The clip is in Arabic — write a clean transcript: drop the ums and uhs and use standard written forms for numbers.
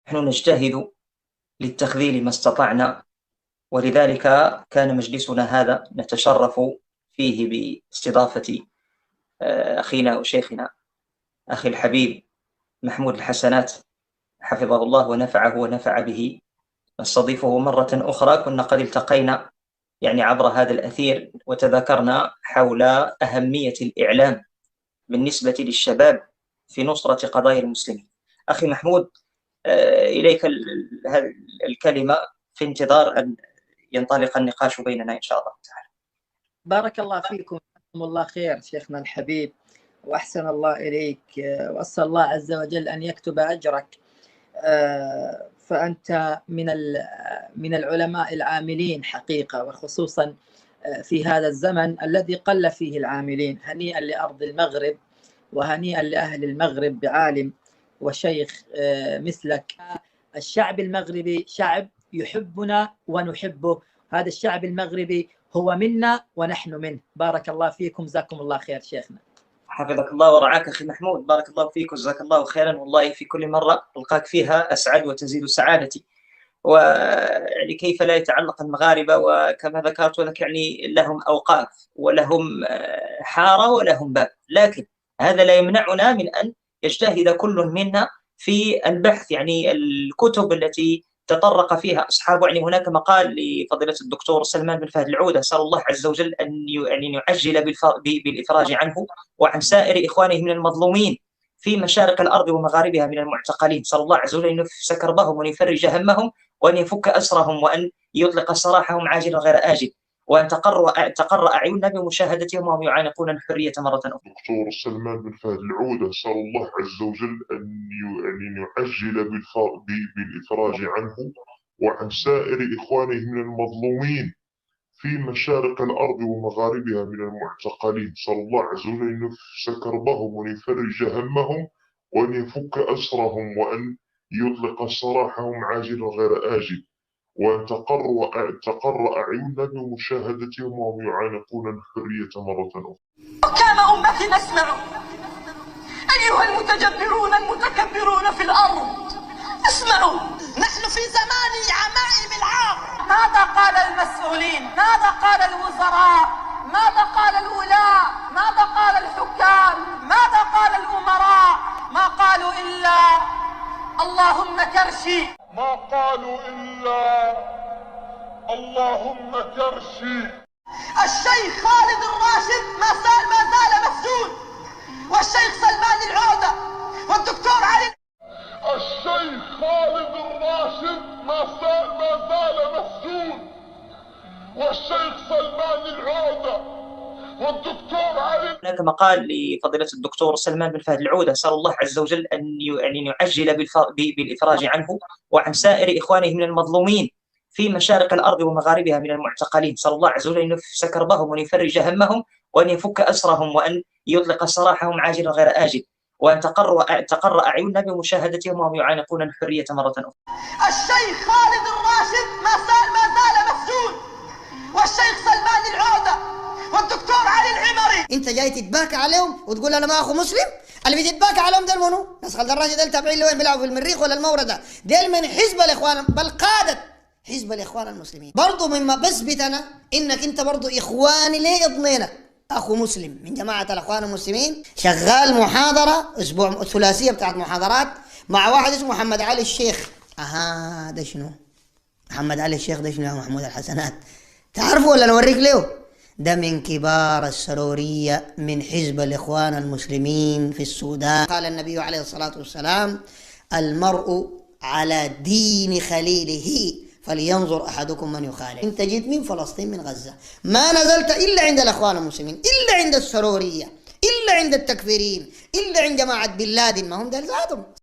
نحن نجتهد للتخذيل ما استطعنا، ولذلك كان مجلسنا هذا نتشرف فيه باستضافة أخينا وشيخنا أخي الحبيب محمود الحسنات حفظه الله ونفعه ونفع به. نستضيفه مرة أخرى. كنا قد التقينا عبر هذا الأثير وتذاكرنا حول أهمية الإعلام بالنسبة للشباب في نصرة قضايا المسلمين. أخي محمود، إليك الكلمة في انتظار أن ينطلق النقاش بيننا إن شاء الله تعالى. بارك الله فيكم، جزاكم الله خير شيخنا الحبيب، وأحسن الله إليك، وأسأل الله عز وجل أن يكتب أجرك. فأنت من العلماء العاملين حقيقة، وخصوصا في هذا الزمن الذي قل فيه العاملين. هنيئا لأرض المغرب وهنيئا لأهل المغرب بعالم وشيخ مثلك. الشعب المغربي شعب يحبنا ونحبه، هذا الشعب المغربي هو منا ونحن منه. بارك الله فيكم، جزاكم الله خير شيخنا. حفظك الله ورعاك أخي محمود، بارك الله فيك وجزاك الله خيرا. والله في كل مرة ألقاك فيها أسعد وتزيد سعادتي. كيف لا يتعلق المغاربة، وكما ذكرت لك لهم أوقاف ولهم حارة ولهم باب، لكن هذا لا يمنعنا من أن يجتهد كل منا في البحث. الكتب التي تطرق فيها أصحاب، هناك مقال لفضيلة الدكتور سلمان بن فهد العودة، أسأل الله عز وجل أن يعجل بالإفراج عنه وعن سائر إخوانه من المظلومين في مشارق الأرض ومغاربها من المعتقلين. أسأل الله عز وجل أن يفك كربهم وأن يفرج همهم وأن يفك أسرهم وأن يطلق سراحهم عاجلا غير آجل، وأن تقر أعيننا بمشاهدتهم وهم يعانقون الحرية مرة أخرى. دكتور سلمان بن فهد العودة، أسأل الله عز وجل أن يعجل بالإفراج عنه وعن سائر إخوانه من المظلومين في مشارق الأرض ومغاربها من المعتقلين. أسأل الله عز وجل أن يفك كربهم وأن يفرج همهم وأن يفك أسرهم وأن يطلق سراحهم عاجلا غير آجل، وأن تقر أعيننا بمشاهدتهم وهم يعانقون الحرية مرة أخرى. حكام أمتنا اسمعوا أيها المتجبرون المتكبرون في الأرض، اسمعوا، نحن في زمان عمائم العار. ماذا قال المسؤولين؟ ماذا قال الوزراء؟ ماذا قال الولاة؟ ماذا قال الحكام؟ ماذا قال الأمراء؟ ما قالوا إلا اللهم كرشي، ما قالوا إلا اللهم كرشي. الشيخ خالد الراشد ما زال مسجون، والشيخ سلمان العودة والدكتور علي. الشيخ خالد الراشد ما زال مسجون، والشيخ سلمان العودة والدكتور علي. هناك مقال لفضيلة الدكتور سلمان بن فهد العودة، أسأل الله عز وجل أن يعجل بالإفراج عنه وعن سائر إخوانه من المظلومين في مشارق الأرض ومغاربها من المعتقلين. أسأل الله عز وجل أن يفك كربهم وأن يفرج همهم وأن يفك أسرهم وأن يطلق سراحهم عاجلا غير آجل، وأن تقر أعيننا بمشاهدتهم وهم يعانقون الحرية مرة أخرى. الشيخ خالد الراشد ما زال مسجون، والشيخ سلمان العودة والدكتور علي العمري. انت جاي تتباكى عليهم وتقول انا ما اخو مسلم؟ اللي بيتباكى عليهم دول منو؟ ناس خالد الراشد دول تابعين لوين؟ بيلعبوا في المريخ ولا الموردة؟ دول من حزب الاخوان، بل قادة حزب الاخوان المسلمين. برضو مما بثبت انا انك انت برضو اخواني ليه اضنينك اخو مسلم من جماعة الاخوان المسلمين. شغال محاضرة اسبوع ثلاثية بتاعت محاضرات مع واحد اسمه محمد علي الشيخ. ده شنو؟ محمد علي الشيخ ده شنو يا محمود الحسنات؟ تعرفه ولا نوريك له؟ ده من كبار السرورية من حزب الإخوان المسلمين في السودان. قال النبي عليه الصلاة والسلام: المرء على دين خليله فلينظر أحدكم من يخالف. انت جيت من فلسطين من غزة، ما نزلت إلا عند الإخوان المسلمين، إلا عند السرورية، إلا عند التكفيرين، إلا عند جماعة بن لادن، ما هم دول ذاتهم.